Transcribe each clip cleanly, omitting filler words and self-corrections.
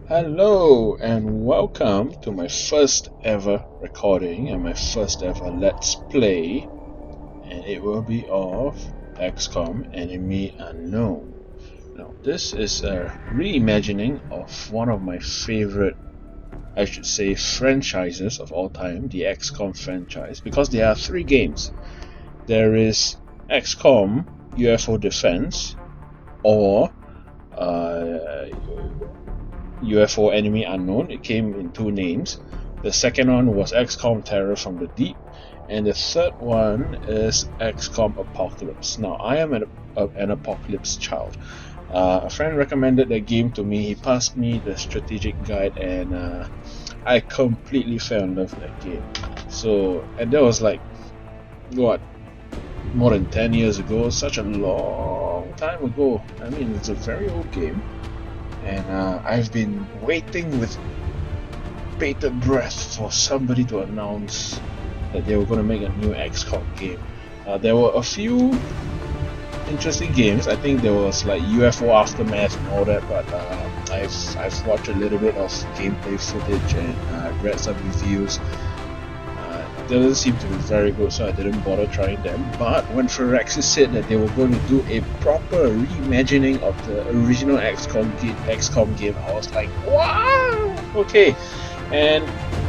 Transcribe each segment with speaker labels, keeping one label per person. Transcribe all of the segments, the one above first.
Speaker 1: Hello and welcome to my first ever recording and my first ever Let's Play, and it will be of XCOM Enemy Unknown. Now, this is a reimagining of one of my favorite, I should say, franchises of all time, the XCOM franchise, because there are three games. There is XCOM UFO Defense, or UFO Enemy Unknown. It came in two names. The second one was XCOM Terror from the Deep, and the third one is XCOM Apocalypse. Now, I am an Apocalypse child. A friend recommended that game to me. He passed me the strategic guide, and I completely fell in love with that game. And that was like, what, more than 10 years ago? Such a long time ago. I mean, it's a very old game. And I've been waiting with bated breath for somebody to announce that they were going to make a new XCOM game. There were a few interesting games. I think there was like UFO Aftermath and all that, but I've watched a little bit of gameplay footage and read some reviews. It doesn't seem to be very good, so I didn't bother trying them. But when Phyrexis said that they were going to do a proper reimagining of the original XCOM game, I was like, wow! Okay, and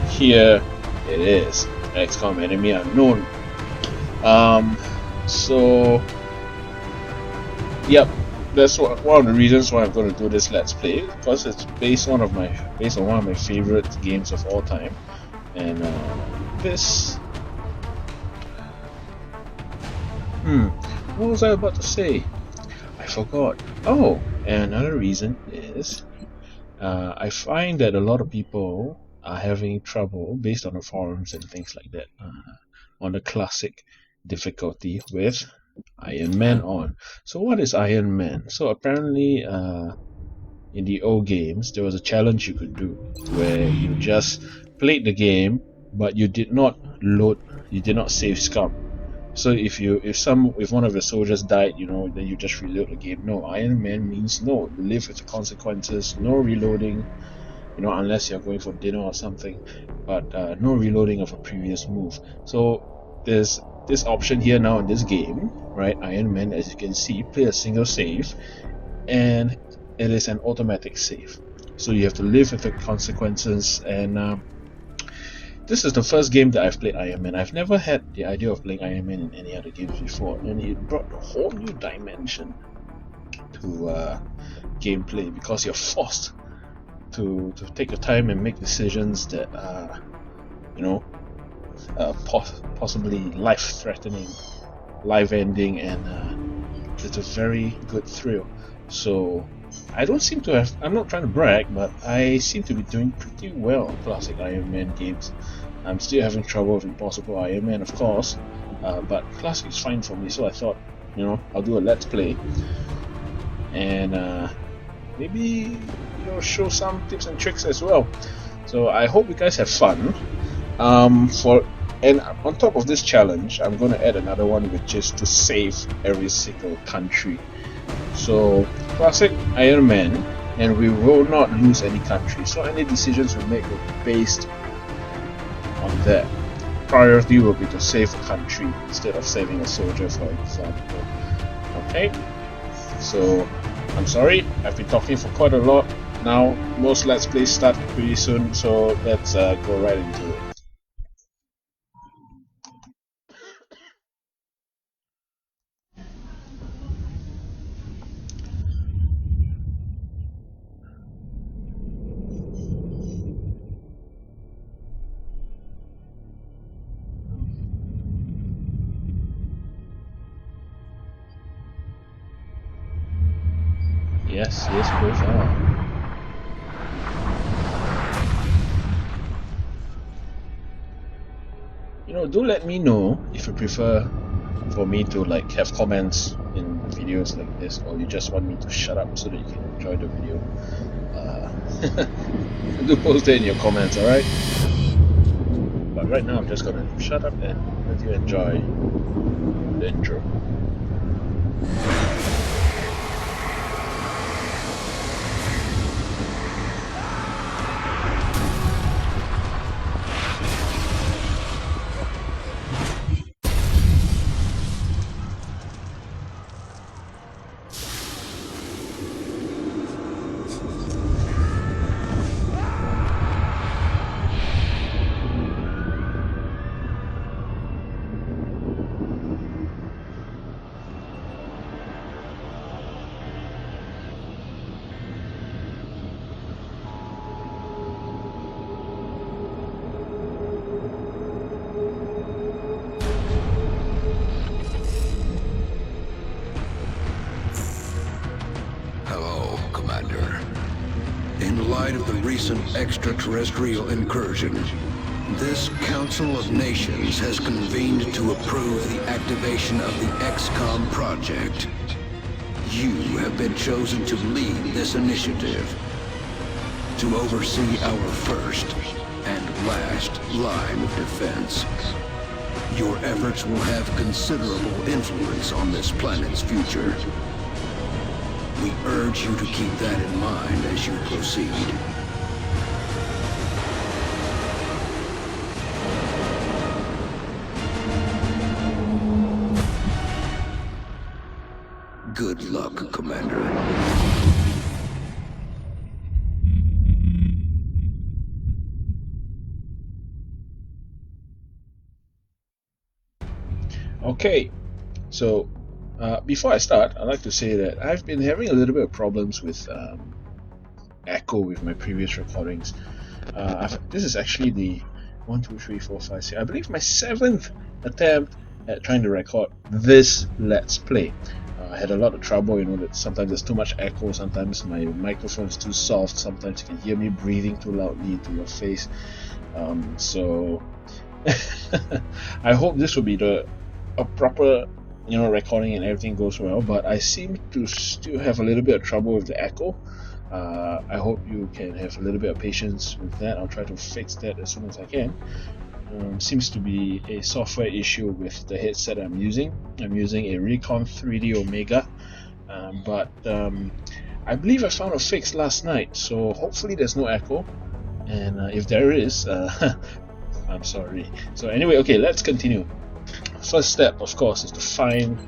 Speaker 1: here it is, XCOM Enemy Unknown. Yep, that's one of the reasons why I'm going to do this Let's Play, because it's based on one of my favorite games of all time, and what was I about to say? I forgot. Oh, and another reason is I find that a lot of people are having trouble, based on the forums and things like that, on the classic difficulty with Iron Man on. So what is Iron Man? So apparently in the old games there was a challenge you could do where you just played the game but you did not save scum. So if one of your soldiers died, then you just reload the game. No, Iron Man means no, you live with the consequences, no reloading, unless you're going for dinner or something, but no reloading of a previous move. So there's this option here now in this game, right? Iron Man, as you can see, play a single save, and it is an automatic save. So you have to live with the consequences, and this is the first game that I've played Iron Man. I've never had the idea of playing Iron Man in any other games before, and it brought a whole new dimension to gameplay, because you're forced to take your time and make decisions that are, possibly life-threatening, life-ending, and it's a very good thrill. So I'm not trying to brag, but I seem to be doing pretty well on classic Iron Man games. I'm still having trouble with Impossible Iron Man, of course, but classic is fine for me, so I thought, I'll do a Let's Play, and maybe, show some tips and tricks as well. So I hope you guys have fun. And on top of this challenge, I'm going to add another one, which is to save every single country. So, classic Iron Man, and we will not lose any country. So any decisions we make will be based on that. Priority will be to save a country instead of saving a soldier, for example. Okay? So, I'm sorry, I've been talking for quite a lot. Now, most Let's Plays start pretty soon, so let's go right into it. Yes, both are. Do let me know if you prefer for me to have comments in videos like this, or you just want me to shut up so that you can enjoy the video. Do post it in your comments, alright? But right now I'm just gonna shut up and let you enjoy the intro.
Speaker 2: the recent extraterrestrial incursion, this Council of Nations has convened to approve the activation of the XCOM project. You have been chosen to lead this initiative, to oversee our first and last line of defense. Your efforts will have considerable influence on this planet's future. We urge you to keep that in mind as you proceed. Good luck, Commander.
Speaker 1: Okay, so before I start, I'd like to say that I've been having a little bit of problems with echo with my previous recordings. This is actually the 1, 2, 3, 4, 5, 6, I believe my 7th attempt at trying to record this Let's Play. I had a lot of trouble, that sometimes there's too much echo, sometimes my microphone is too soft, sometimes you can hear me breathing too loudly into your face. So I hope this will be a proper recording and everything goes well, but I seem to still have a little bit of trouble with the echo. I hope you can have a little bit of patience with that. I'll try to fix that as soon as I can. Seems to be a software issue with the headset I'm using. I'm using a Recon 3D Omega, but I believe I found a fix last night, so hopefully there's no echo, and if there is, I'm sorry. So anyway, okay, let's continue. First step, of course, is to find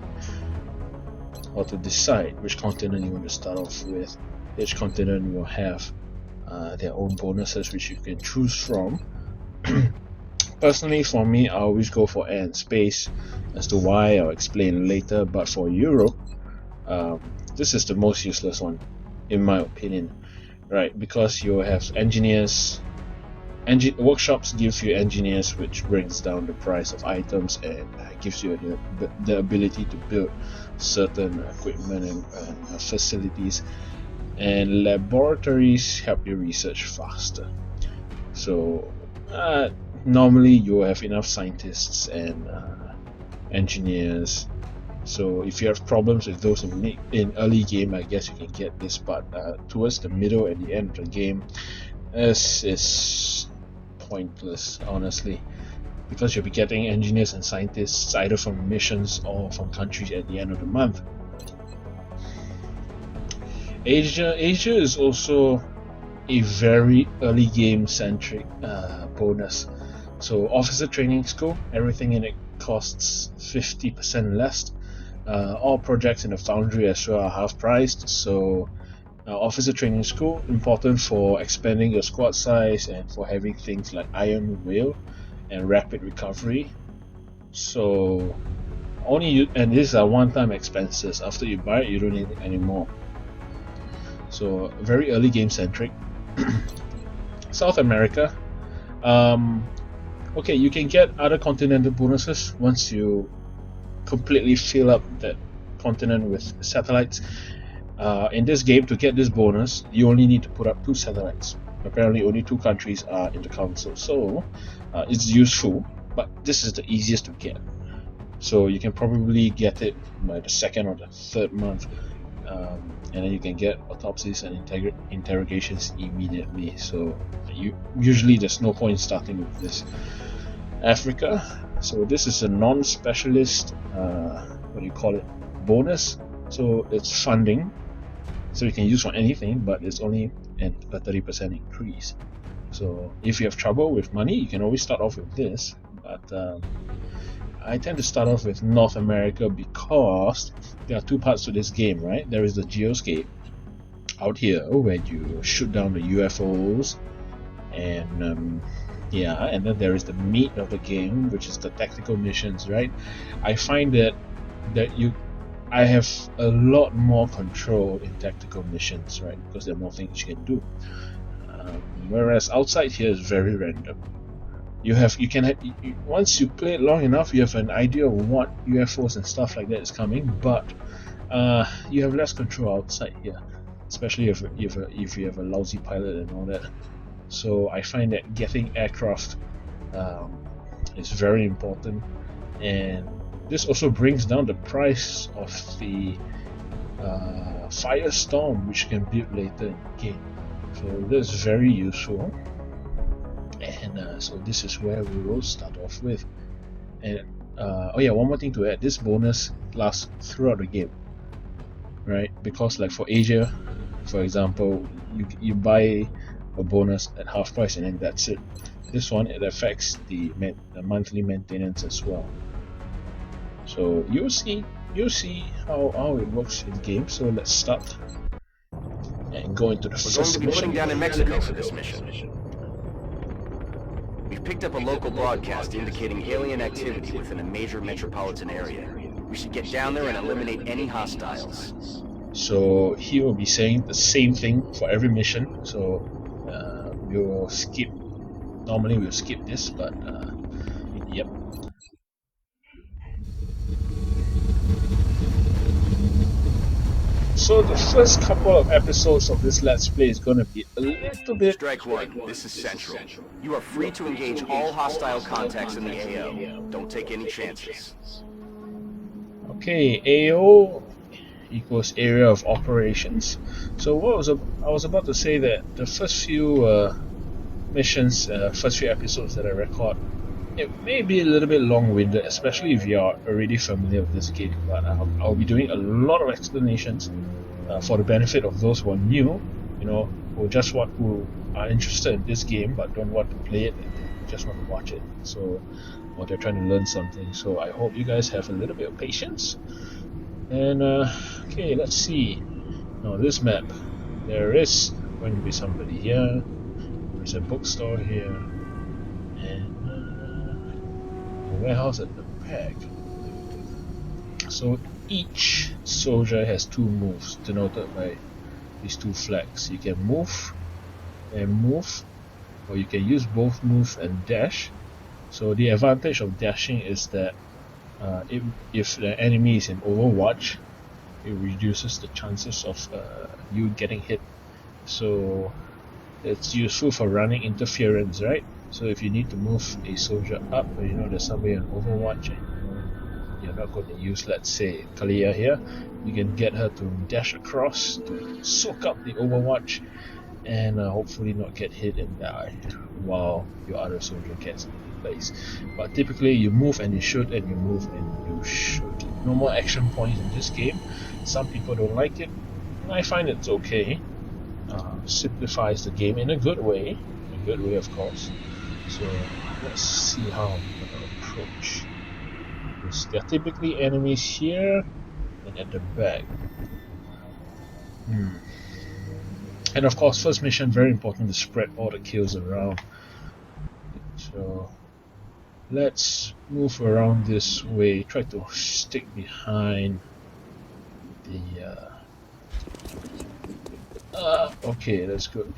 Speaker 1: or to decide which continent you want to start off with. Each continent will have their own bonuses which you can choose from. Personally, for me, I always go for air and space. As to why, I'll explain later, but for Europe, this is the most useless one, in my opinion, right? Because you have engineers. Workshops give you engineers, which brings down the price of items and gives you the ability to build certain equipment and facilities. And laboratories help you research faster. So normally you will have enough scientists and engineers. So if you have problems with those in early game, I guess you can get this, but towards the middle and the end of the game, this is pointless, honestly, because you'll be getting engineers and scientists either from missions or from countries at the end of the month. Asia is also a very early game centric bonus. So officer training school, everything in it costs 50% less. All projects in the foundry as well are half priced. So officer training school, important for expanding your squad size and for having things like iron will and rapid recovery. So and these are one-time expenses. After you buy it, you don't need it anymore. So very early game centric. South America, okay, you can get other continental bonuses once you completely fill up that continent with satellites. In this game, to get this bonus, you only need to put up 2 satellites. Apparently only 2 countries are in the council, so it's useful, but this is the easiest to get. So you can probably get it by the 2nd or the 3rd month, and then you can get autopsies and interrogations immediately. So usually there's no point starting with this. Africa, so this is a non-specialist, bonus. So it's funding, so you can use for anything, but it's only a 30% increase. So if you have trouble with money, you can always start off with this, but I tend to start off with North America because there are 2 parts to this game, right? There is the geoscape out here where you shoot down the UFOs, and and then there is the meat of the game, which is the tactical missions, right? I find that I have a lot more control in tactical missions, right? Because there are more things you can do. Whereas outside here is very random. Once you play it long enough, you have an idea of what UFOs and stuff like that is coming, but you have less control outside here. especially if you have a lousy pilot and all that. So I find that getting aircraft is very important, and this also brings down the price of the Firestorm, which you can build later in the game. So this is very useful, and so this is where we will start off with. And oh yeah, one more thing to add: this bonus lasts throughout the game, right? Because like for Asia, for example, you buy a bonus at half price and then that's it. This one, it affects the monthly maintenance as well. So you'll see how it works in game. So let's start and go into the first mission.
Speaker 3: We're going to be putting down in Mexico for this mission. We've picked up a local broadcast indicating alien activity within a major metropolitan area. We should get down there and eliminate any hostiles.
Speaker 1: So he will be saying the same thing for every mission. So we will skip. Normally we'll skip this, but yep. So the first couple of episodes of this Let's Play is going to be a little bit...
Speaker 3: Strike one, this is Central. You are free to engage all hostile contacts in the AO. Don't take any chances.
Speaker 1: Okay, AO equals Area of Operations. So I was about to say that the first few missions, first few episodes that I record, it may be a little bit long-winded, especially if you are already familiar with this game, but I'll be doing a lot of explanations for the benefit of those who are new, who are interested in this game but don't want to play it, and just want to watch it, or they're trying to learn something. So I hope you guys have a little bit of patience. And okay, let's see. Now this map, there is going to be somebody here. There's a bookstore here, and a warehouse at the back. So each soldier has two moves denoted by these two flags. You can move and move, or you can use both move and dash. So the advantage of dashing is that if the enemy is in Overwatch, it reduces the chances of you getting hit. So it's useful for running interference, right? So if you need to move a soldier up, or you know there's somebody in Overwatch and you're not going to use, let's say, Kalia here, you can get her to dash across to soak up the Overwatch and hopefully not get hit and die while your other soldier gets in place. But typically you move and you shoot, and you move and you shoot. No more action points in this game. Some people don't like it. I find it's okay. Simplifies the game in a good way, of course. So let's see how I'm going to approach this. There are typically enemies here and at the back. And of course, first mission, very important to spread all the kills around. So let's move around this way. Try to stick behind the okay, that's good.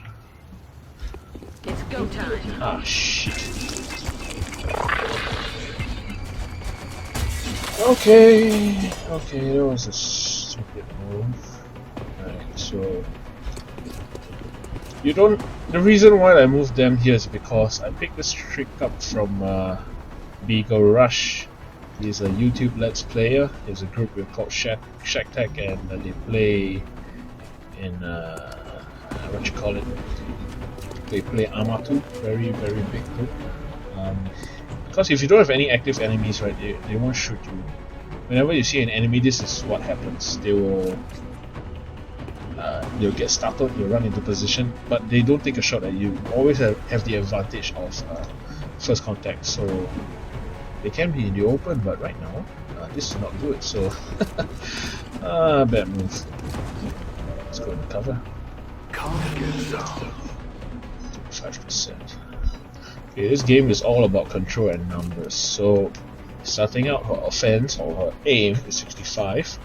Speaker 4: It's go time.
Speaker 1: Ah, shit. Okay, that was a stupid move. Alright, so the reason why I moved them here is because I picked this trick up from Beagle Rush. He's a YouTube Let's Player. There's a group called Shack Tech, and they play in what you call it? They play Amatu, very big group. Because if you don't have any active enemies, right, they won't shoot you. Whenever you see an enemy, this is what happens. They'll get startled, you'll run into position, but they don't take a shot at you. You always have the advantage of first contact, so they can be in the open, but right now this is not good. So bad move. Let's go and cover. 5%. Okay, this game is all about control and numbers. So starting out, her offense or her aim is 65.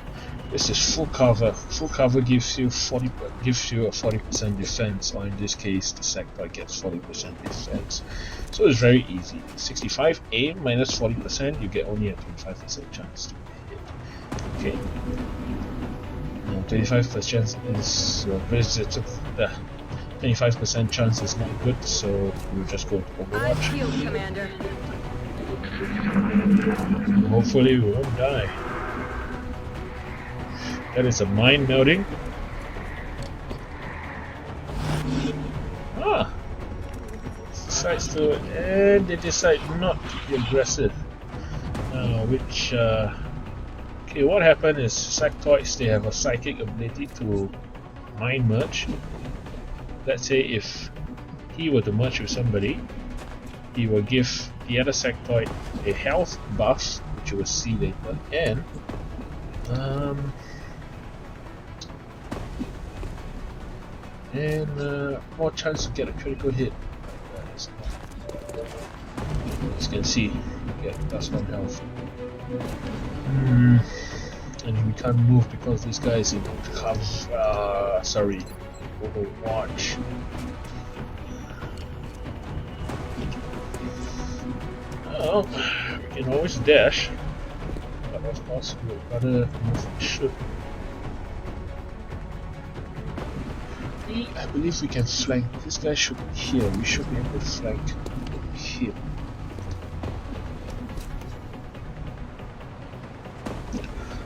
Speaker 1: This is full cover. Full cover gives you a 40% defense, or in this case, the sector gets 40% defense. So it's very easy. 65 aim minus 40%, you get only a 25% chance to be hit. Okay. 25% is 25% chance is not good, so we'll just go to
Speaker 4: I'm
Speaker 1: Overwatch.
Speaker 4: healed, Commander.
Speaker 1: Hopefully we won't die. That is a mine melting. Ah! Decides to, and they decide not to be aggressive. Okay, what happened is sectoids, they have a psychic ability to mind merge. Let's say if he were to merge with somebody, he will give the other sectoid a health buff, which you will see later, and more chance to get a critical hit. As you can see, you get +1 health. And we can't move because this guy is in cover. Sorry, Overwatch. Well, we can always dash, but of course we would rather move and shoot. I believe we can flank. This guy should be here. We should be able to flank him.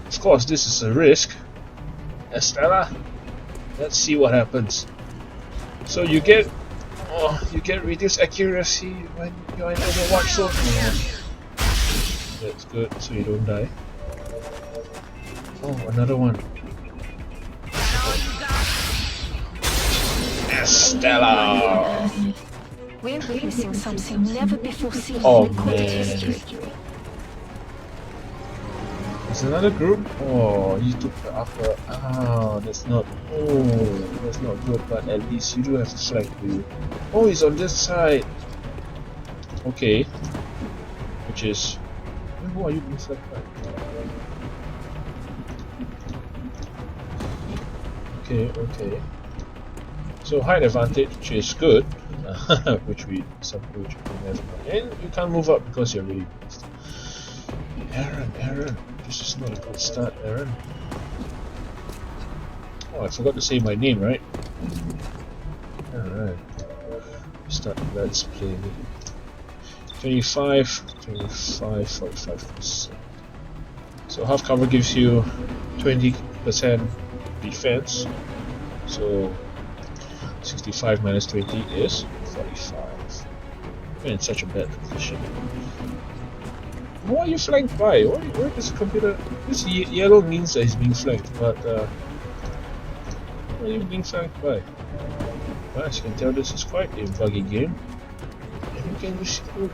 Speaker 1: Of course, this is a risk. Estella, let's see what happens. So you get reduced accuracy when you're in Overwatch, so that's good, so you don't die. Oh, another one. Estella!
Speaker 5: We're witnessing something never before seen
Speaker 1: Oh
Speaker 5: in recorded
Speaker 1: man.
Speaker 5: history.
Speaker 1: There's another group. Oh, you took the upper. Ah, that's not. Oh, that's not good. But at least you do have a flank for you. Oh, he's on this side. Okay. Which is. Who are you being flanked by? Okay. So height advantage, which is good, which we have, and you can't move up because you're really beast. Aaron, this is not a good start, Aaron. Oh, I forgot to say my name, right? Alright. Start let's play. 25, 45%. So half cover gives you 20% defense. So 65 minus 20 is 45. We're in such a bad position. Who are you flanked by? Why does the computer... This yellow means that he's being flanked, but who are you being flanked by? Well, as you can tell, this is quite a buggy game. And you can just... you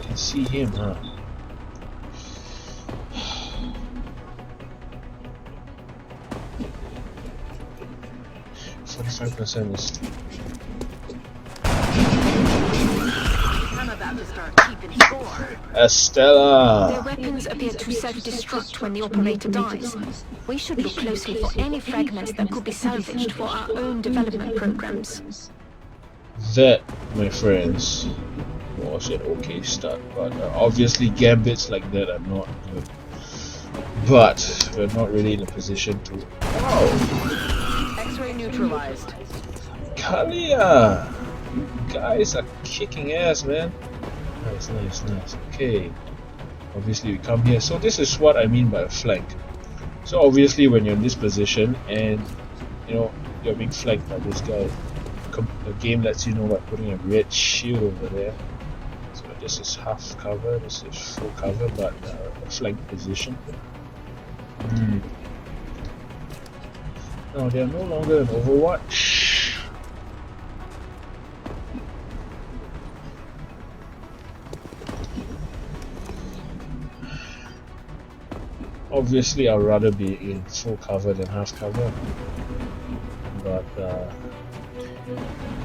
Speaker 1: can see him, huh? 45% is...
Speaker 4: I'm about to start keeping score.
Speaker 1: Estella!
Speaker 5: Their weapons appear to self-destruct when the operator dies. We should look closely for any fragments that could be salvaged for our own development programs.
Speaker 1: That, my friends, was an okay start, but obviously gambits like that are not good. But we're not really in a position to... Oh!
Speaker 4: X-ray neutralized.
Speaker 1: Kalia! You guys are kicking ass, man. Nice. Okay. Obviously we come here. So this is what I mean by a flank. So obviously when you're in this position and you know you're being flanked by this guy, the game lets you know by putting a red shield over there. So this is half cover, this is full cover, but a flank position. Now they are no longer in Overwatch. Obviously, I'd rather be in full cover than half cover, but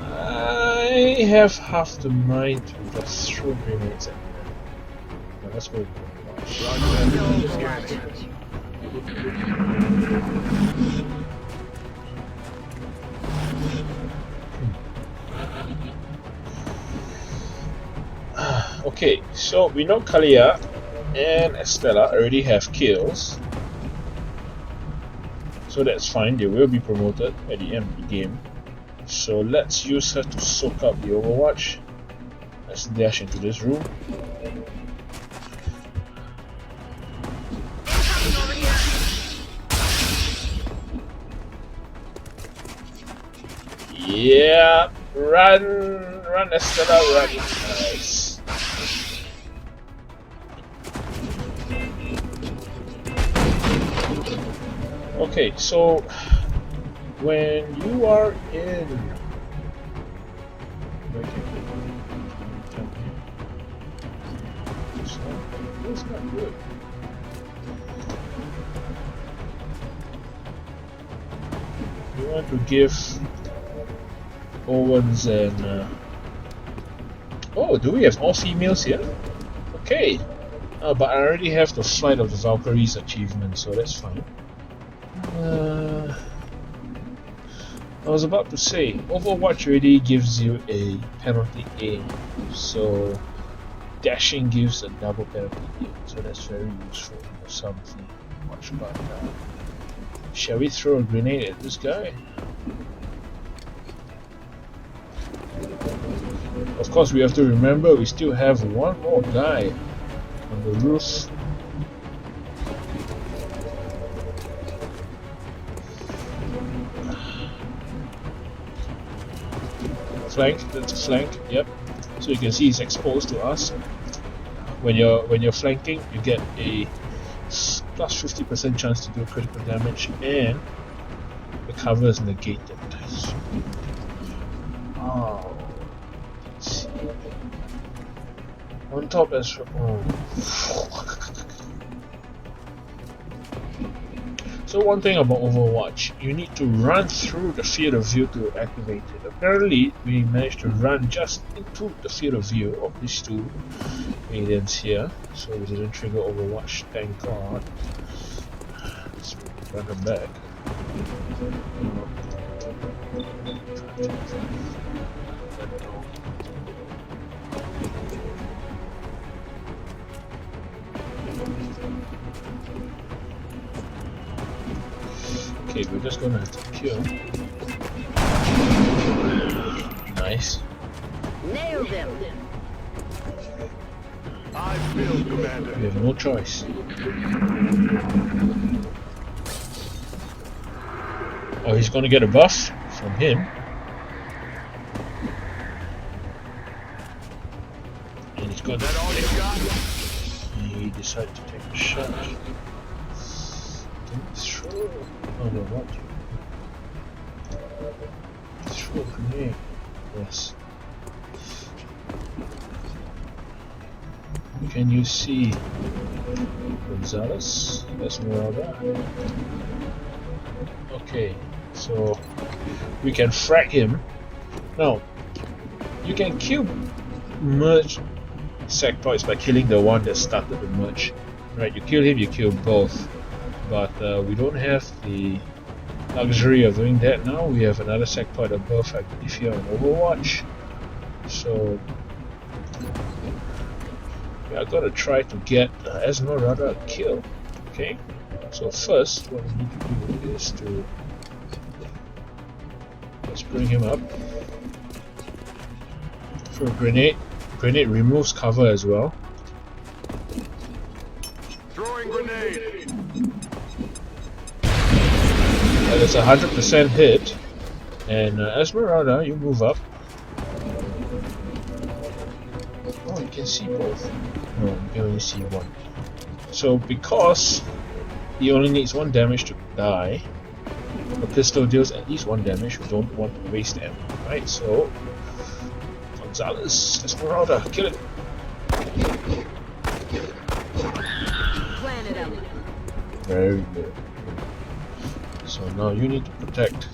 Speaker 1: I have half the mind to just throw grenades at them. Now let's go. Okay, so we know Kalia and Estella already have kills. So that's fine, they will be promoted at the end of the game. So let's use her to soak up the Overwatch. Let's dash into this room. Yeah, run Estella, run. Nice. Okay, so when you are in it's not good. You want to give Owens and oh, do we have all females here? Okay. But I already have the Flight of the Valkyries achievement, so that's fine. I was about to say, Overwatch already gives you a penalty aim, so dashing gives a double penalty aim, so that's very useful for something. But shall we throw a grenade at this guy? Of course, we have to remember we still have one more guy on the roof. Flank, that's a flank, yep. So you can see he's exposed to us. When you're flanking, you get a plus 50% chance to do critical damage, and the cover is negated. Oh, let's see. On top as So one thing about Overwatch, you need to run through the field of view to activate it. Apparently, we managed to run just into the field of view of these two aliens here, so we didn't trigger Overwatch, thank God. Let's run them back. Okay, we're just gonna have to kill. Nice.
Speaker 4: Nailed him.
Speaker 6: I feel, Commander.
Speaker 1: We have no choice. Oh, he's gonna get a buff from him. And he's gonna.
Speaker 6: That all you got?
Speaker 1: He decided to take a shot. Throw. Oh no, what? Throw a grenade. Yes. Can you see Gonzalez? Esmeralda. Okay, so we can frag him. Now, you can kill merge sectoids by killing the one that started the merge. Right, you kill him, you kill both. But we don't have the luxury of doing that now. We have another sectoid above, I believe, here on Overwatch. So we are going to try to get Esmeralda a kill. Okay? So first, what we need to do is to let's bring him up. For a grenade. Grenade removes cover as well.
Speaker 6: Throwing grenade.
Speaker 1: It's a 100% hit, and Esmeralda, you move up. Oh, you can see both. No, you can only see one. So because he only needs 1 damage to die, the pistol deals at least 1 damage. We don't want to waste ammo, right? So Gonzalez, Esmeralda, kill it.
Speaker 4: Planted him.
Speaker 1: Very good. So now you need to protect.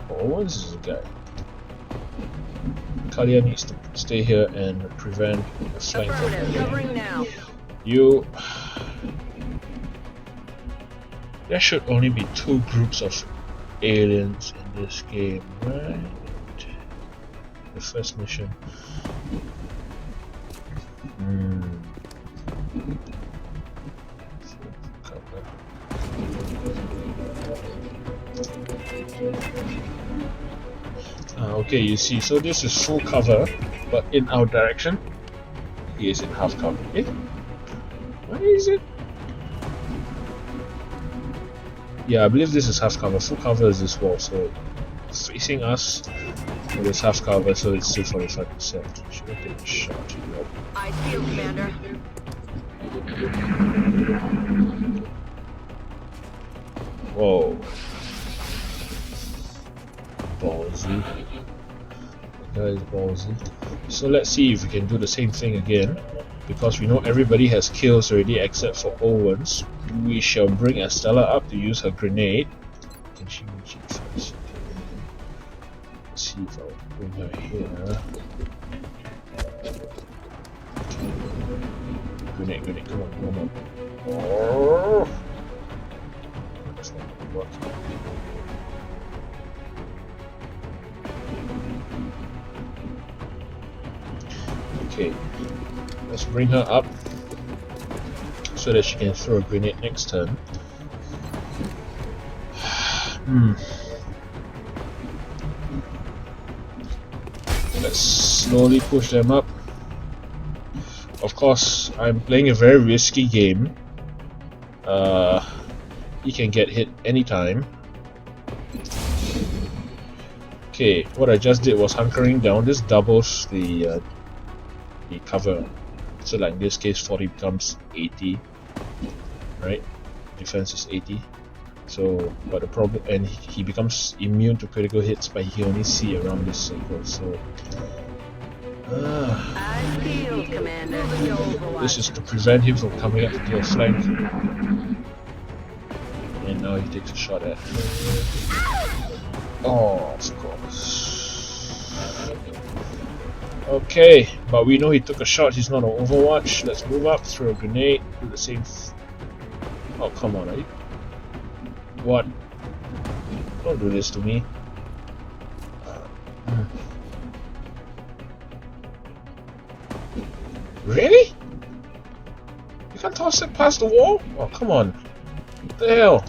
Speaker 1: What is this guy? Kalia needs to stay here and prevent the flank.
Speaker 4: Covering now.
Speaker 1: You. There should only be 2 groups of aliens in this game, right? The first mission. Okay, you see, so this is full cover, but in our direction, he is in half cover. Eh? Why is it? Yeah, I believe this is half cover. Full cover is this wall, so facing us, it is half cover, so it's still 45%. Should I take a shot? Nope.
Speaker 4: I feel, Commander.
Speaker 1: Whoa. Ballsy. That guy is ballsy. So let's see if we can do the same thing again. Because we know everybody has kills already except for Owens. We shall bring Estella up to use her grenade. Can she reach it first? Let's see if I'll bring her here. Okay. Grenade, come on. Oh! That's not gonna work. Okay, let's bring her up so that she can throw a grenade next turn. Let's slowly push them up. Of course, I'm playing a very risky game. He can get hit anytime. Okay, what I just did was hunkering down. This doubles the cover. So like in this case 40 becomes 80, right? Defense is 80. So, but the problem, and he becomes immune to critical hits, but he can only see around this circle. So,
Speaker 4: I feel, Commander.
Speaker 1: this is to prevent him from coming up to your flank. And now he takes a shot at. Oh, of course. Okay, but we know he took a shot. He's not on Overwatch. Let's move up, throw a grenade, do the same. Oh, come on, are you? What? Don't do this to me. Really? You can't toss it past the wall? Oh, come on. What the hell?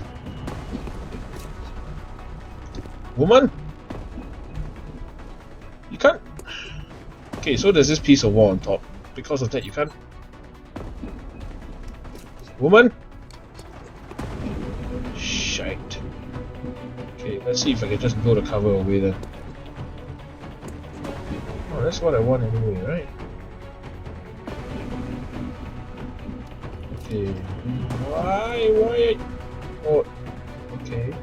Speaker 1: Woman? You can't. Okay, so there's this piece of wall on top. Because of that, you can't. Woman? Shite. Okay, let's see if I can just blow the cover away then. Oh, that's what I want anyway, right? Okay. Why? Oh, okay.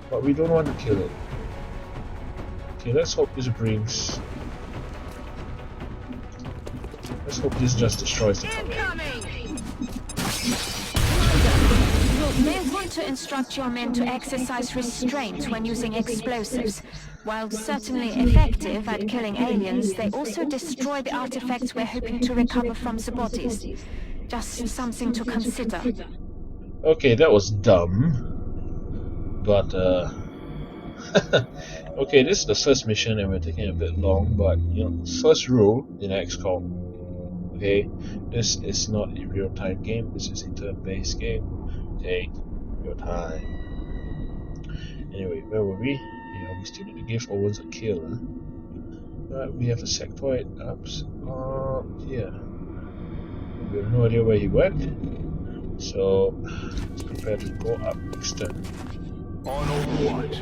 Speaker 1: But we don't want to kill it. Okay, let's hope this brings. Let's hope this just destroys the cover.
Speaker 5: You may want to instruct your men to exercise restraint when using explosives. While certainly effective at killing aliens, they also destroy the artifacts we're hoping to recover from the bodies. Just something to consider.
Speaker 1: Okay, that was dumb. But, okay, this is the first mission and we're taking a bit long, but, you know, first rule in XCOM, okay, this is not a real-time game, this is a turn-based game. Take your time. Anyway, where were we? Yeah, we still need to give Owens a kill, huh? Right, we have a sectoid up here. We have no idea where he went, so let's prepare to go up next turn.
Speaker 6: On Overwatch.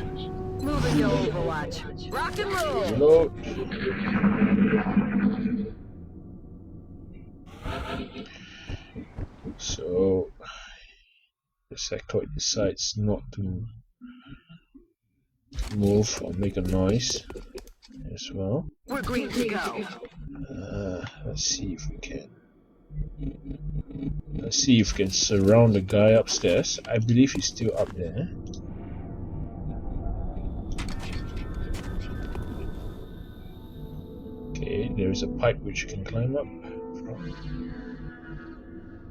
Speaker 4: Moving to Overwatch. Rock and roll.
Speaker 1: Reload. So the sectoid decides not to move or make a noise as well.
Speaker 4: We're green to go.
Speaker 1: Let's see if we can. Let's see if we can surround the guy upstairs. I believe he's still up there. Okay, there is a pipe which you can climb up from.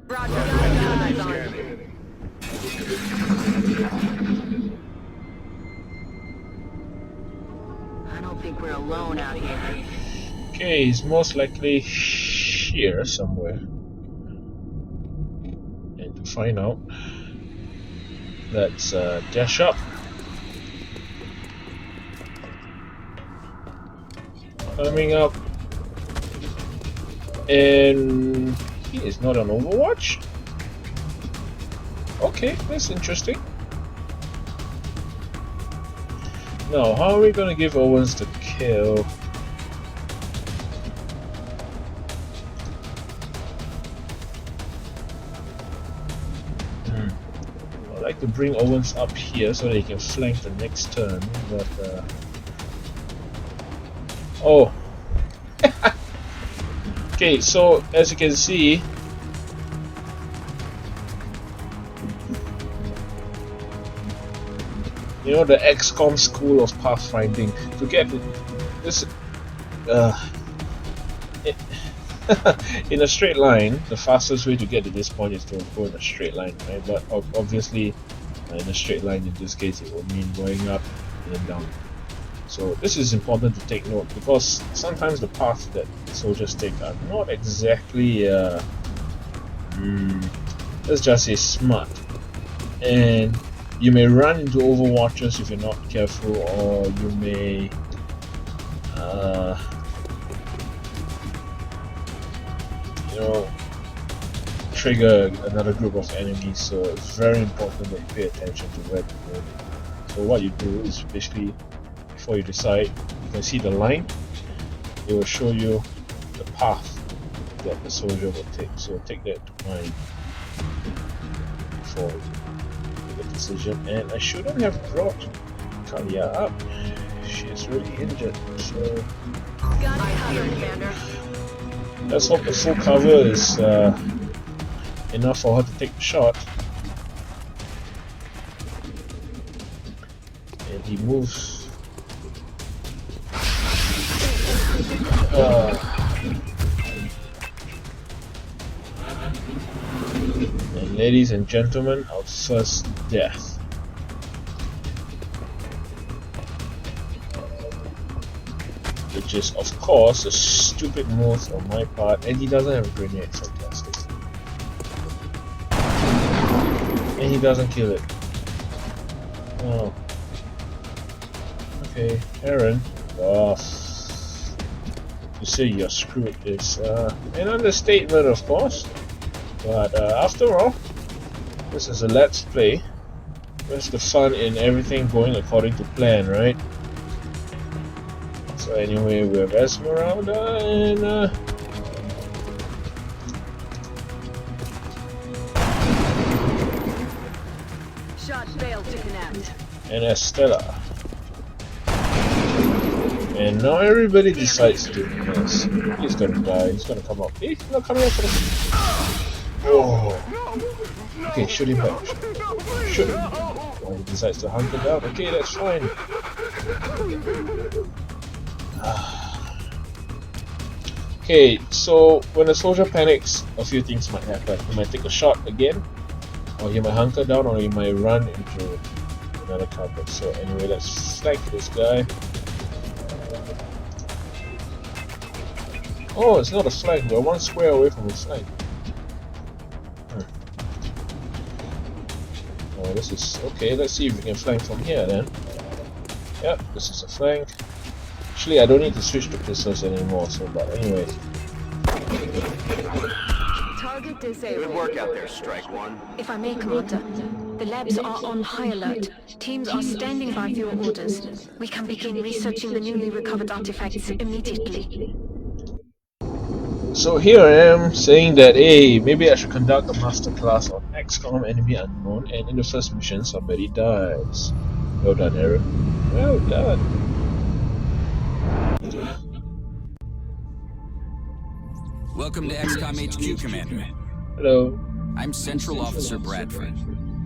Speaker 4: Roger, eyes on you. I don't think we're alone out here.
Speaker 1: Okay, he's most likely here somewhere. And to find out, let's dash up. coming up, and he is not on Overwatch. Okay, that's interesting. Now, how are we gonna give Owens the kill? I'd like to bring Owens up here so that he can flank the next turn, but oh. Okay, so as you can see, you know, the XCOM school of pathfinding, to get this in a straight line, the fastest way to get to this point is to go in a straight line, right? But obviously in a straight line in this case it will mean going up and then down. So this is important to take note, because sometimes the paths that soldiers take are not exactly let's just say smart, and you may run into overwatchers if you're not careful, or you may you know, trigger another group of enemies. So it's very important that you pay attention to where to go. So what you do is basically, before you decide, you can see the line, it will show you the path that the soldier will take. So take that to mind before you make a decision. And I shouldn't have brought Kalia up. She is really injured, so
Speaker 4: Got it covered, Commander.
Speaker 1: let's hope the full cover is enough for her to take the shot. And he moves. And ladies and gentlemen, our first death. Which is, of course, a stupid move on my part, and he doesn't have a grenade. Fantastic. And he doesn't kill it. Oh. Okay, Aaron. Oh, you say you're screwed is an understatement, of course. But after all, this is a let's play. Where's the fun in everything going according to plan, right? So anyway, we have Esmeralda and
Speaker 4: Shot failed to connect.
Speaker 1: and Estella. And now everybody decides to miss. He's gonna die, he's gonna come up. He's not coming up for the... Oh! Okay, shoot him back. Shoot him. Well, he decides to hunt it down. Okay, that's fine. Okay, so when a soldier panics, a few things might happen. He might take a shot again, or he might hunker down, or he might run into another cover. So anyway, let's flank this guy. Oh, it's not a flank, we're one square away from a flank. Oh, this is okay. Let's see if we can flank from here then. Yep, this is a flank. Actually, I don't need to switch to pistols anymore, so, but anyways.
Speaker 4: Target disabled.
Speaker 3: Good work out there, Strike One.
Speaker 5: If I may, Commander, the labs are on high alert. Teams are standing by for your orders. We can begin researching the newly recovered artifacts immediately.
Speaker 1: So here I am saying that, hey, maybe I should conduct a masterclass on XCOM Enemy Unknown, and in the first mission somebody dies. Well done, Aaron. Well done.
Speaker 7: Welcome to XCOM HQ, Commander.
Speaker 1: Hello.
Speaker 7: I'm Central Officer Bradford.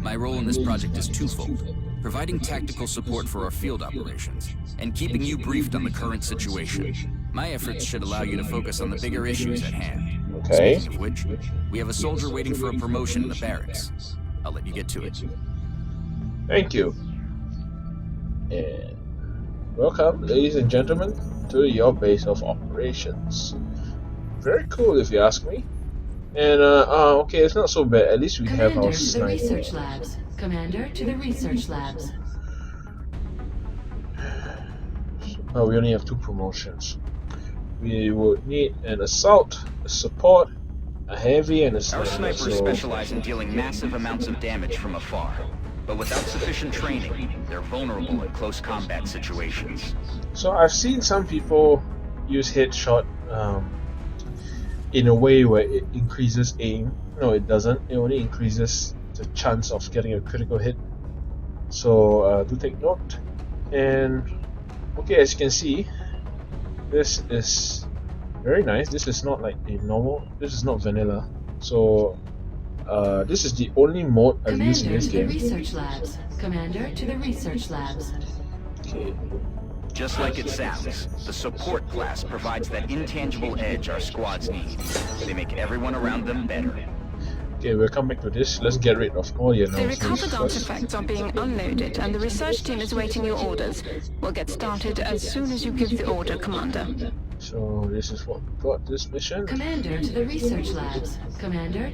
Speaker 7: My role in this project is twofold: providing tactical support for our field operations, and keeping you briefed on the current situation. My efforts should allow you to focus on the bigger issues at hand.
Speaker 1: Okay.
Speaker 7: Speaking of which, we have a soldier waiting for a promotion in the barracks. I'll let you get to it.
Speaker 1: Thank you. And welcome, ladies and gentlemen, to your base of operations. Very cool, if you ask me. And okay, it's not so bad. At least we have our
Speaker 8: Commander to the
Speaker 1: sniper.
Speaker 8: research labs. Commander to the research labs.
Speaker 1: Oh, we only have 2 promotions. we would need an assault, a support, a heavy, and a
Speaker 3: Our
Speaker 1: sniper.
Speaker 3: snipers specialize in dealing massive amounts of damage from afar. But without sufficient training, they're vulnerable in close combat situations.
Speaker 1: So I've seen some people use headshot in a way where it increases aim. No, it doesn't. It only increases the chance of getting a critical hit. So do take note. And okay, as you can see, this is very nice. This is not like a normal. This is not vanilla. So this is the only mode I've used in
Speaker 8: Commander
Speaker 1: this
Speaker 8: to the
Speaker 1: game.
Speaker 8: research labs. Commander to the research labs.
Speaker 1: Okay.
Speaker 3: Just like it sounds, the support class provides that intangible edge our squads need. They make everyone around them better.
Speaker 1: Okay, we'll come back to this. Let's get rid of all the
Speaker 5: The
Speaker 1: announcements
Speaker 5: recovered
Speaker 1: first.
Speaker 5: artifacts are being unloaded, and the research team is waiting your orders. We'll get started as soon as you give the order, Commander.
Speaker 1: So this is what we got this mission.
Speaker 8: Commander to the research labs. Commander.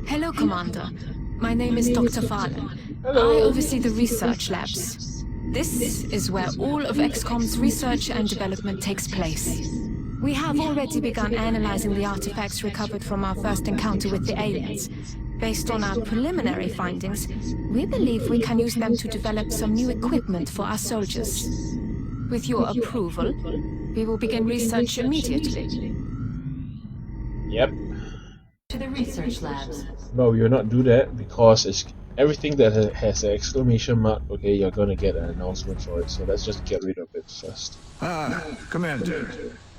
Speaker 5: Hello, Commander. My name is Dr. Valen.
Speaker 1: Hello.
Speaker 5: I oversee the research labs. This is where all of XCOM's research and development takes place. We have already begun analyzing the artifacts recovered from our first encounter with the aliens. Based on our preliminary findings, we believe we can use them to develop some new equipment for our soldiers. With your approval, we will begin research immediately.
Speaker 1: Yep.
Speaker 8: To the research labs.
Speaker 1: But we will not do that because it's everything that has an exclamation mark. Okay, you're gonna get an announcement for it. So let's just get rid of it first.
Speaker 6: Ah, Commander.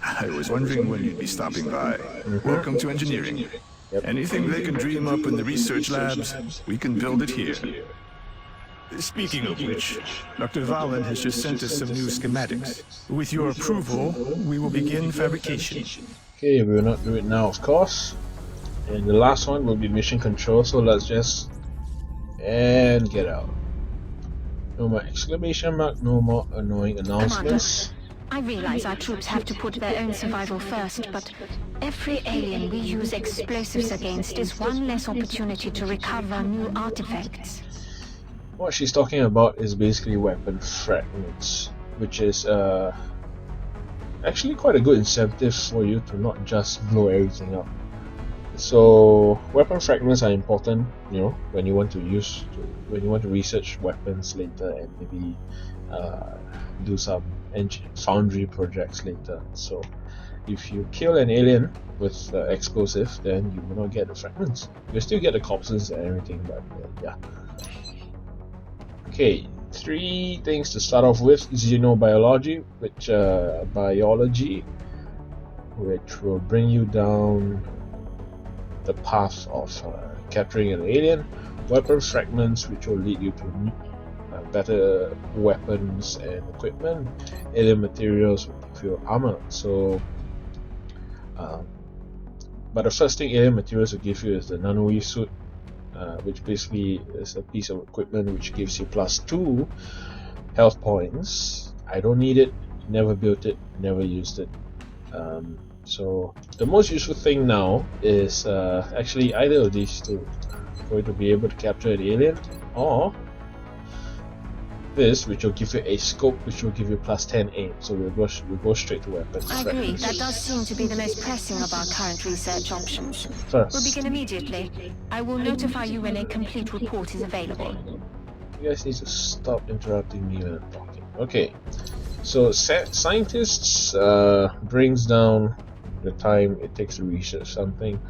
Speaker 6: I was wondering when you'd be stopping by. Welcome to engineering.
Speaker 1: Yep.
Speaker 6: Anything they can dream up in the research labs, we can build it here. Speaking of which, Dr. Valen has just sent us some new schematics. With your approval, we will begin fabrication.
Speaker 1: Okay, we will not do it now, of course. And the last one will be mission control. So let's just and get out. No more exclamation mark. No more annoying announcements.
Speaker 5: I realize our troops have to put their own survival first, but every alien we use explosives against is one less opportunity to recover new artifacts.
Speaker 1: What she's talking about is basically weapon fragments, which is actually quite a good incentive for you to not just blow everything up. So weapon fragments are important, you know, when you want to research weapons later and maybe do some foundry projects later. So if you kill an alien with explosive, then you will not get the fragments. You'll still get the corpses and everything, but yeah. Okay, 3 things to start off with: xenobiology, which which will bring you down the path of capturing an alien; weapon fragments, which will lead you to better weapons and equipment; alien materials will give you armor. So, but the first thing alien materials will give you is the nanoweave suit, which basically is a piece of equipment which gives you +2 health points. I don't need it, never built it, never used it. So the most useful thing now is actually either of these two, for you to be able to capture an alien, or this, which will give you a scope, which will give you +10 aim. So we'll go straight to weapons.
Speaker 5: I agree, that does seem to be the most pressing of our current research options.
Speaker 1: First,
Speaker 5: We'll begin immediately. I will notify you when a complete report is available.
Speaker 1: you guys need to stop interrupting me when I'm talking. Okay, so scientists brings down the time it takes to research something.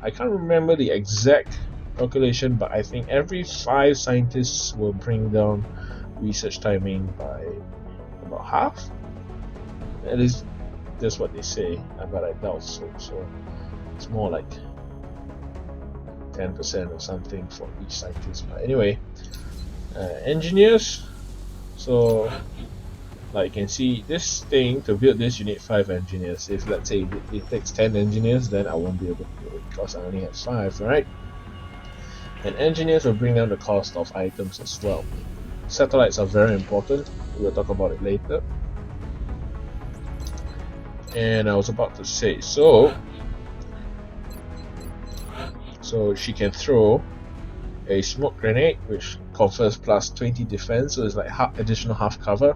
Speaker 1: I can't remember the exact calculation, but I think every 5 scientists will bring down research timing by about half. At least that's what they say, but I doubt so. So it's more like 10% or something for each scientist. But anyway, engineers. So, like you can see, this thing, to build this you need 5 engineers. If let's say it takes 10 engineers, then I won't be able to do it because I only have 5, right? And engineers will bring down the cost of items as well. Satellites are very important. We'll talk about it later. And I was about to say, so she can throw a smoke grenade, which confers +20 defense, so it's like additional half cover.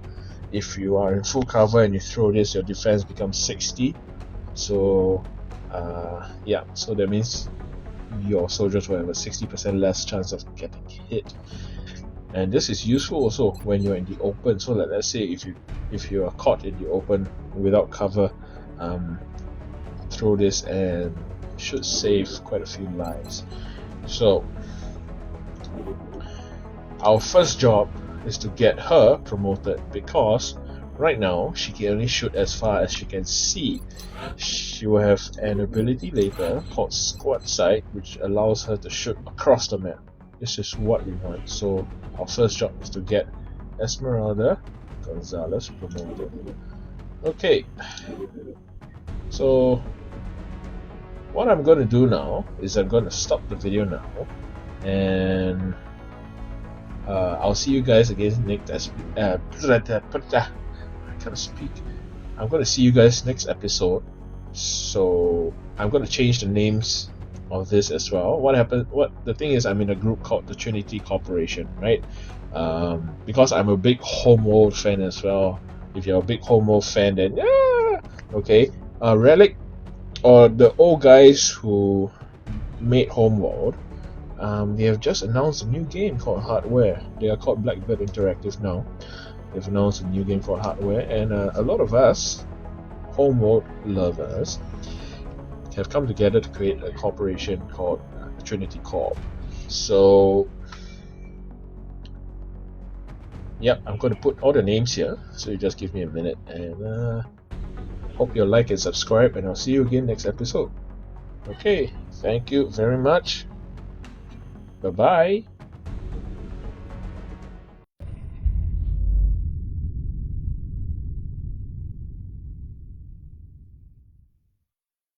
Speaker 1: if you are in full cover and you throw this, your defense becomes 60. So yeah, so that means your soldiers will have a 60% less chance of getting hit. And this is useful also when you're in the open. So like, let's say if you are caught in the open without cover, throw this and it should save quite a few lives. So our first job is to get her promoted, because right now she can only shoot as far as she can see. She will have an ability later called Squad Sight, which allows her to shoot across the map. This is what we want. So our first job is to get Esmeralda Gonzalez promoted. Okay, so what I'm going to do now is I'm going to stop the video now, and I'll see you guys again next. I can't speak. I'm going to see you guys next episode. So I'm going to change the names of this as well. The thing is, I'm in a group called the Trinity Corporation, right? Because I'm a big Homeworld fan as well. If you're a big Homeworld fan, then yeah, okay. Relic, or the old guys who made Homeworld, they have just announced a new game called Hardware. They are called Blackbird Interactive now. They've announced a new game called Hardware, and a lot of us Homeworld lovers have come together to create a corporation called Trinity Corp. So yep, I'm going to put all the names here, so you just give me a minute, and hope you'll like and subscribe, and I'll see you again next episode. Okay, thank you very much. Bye bye.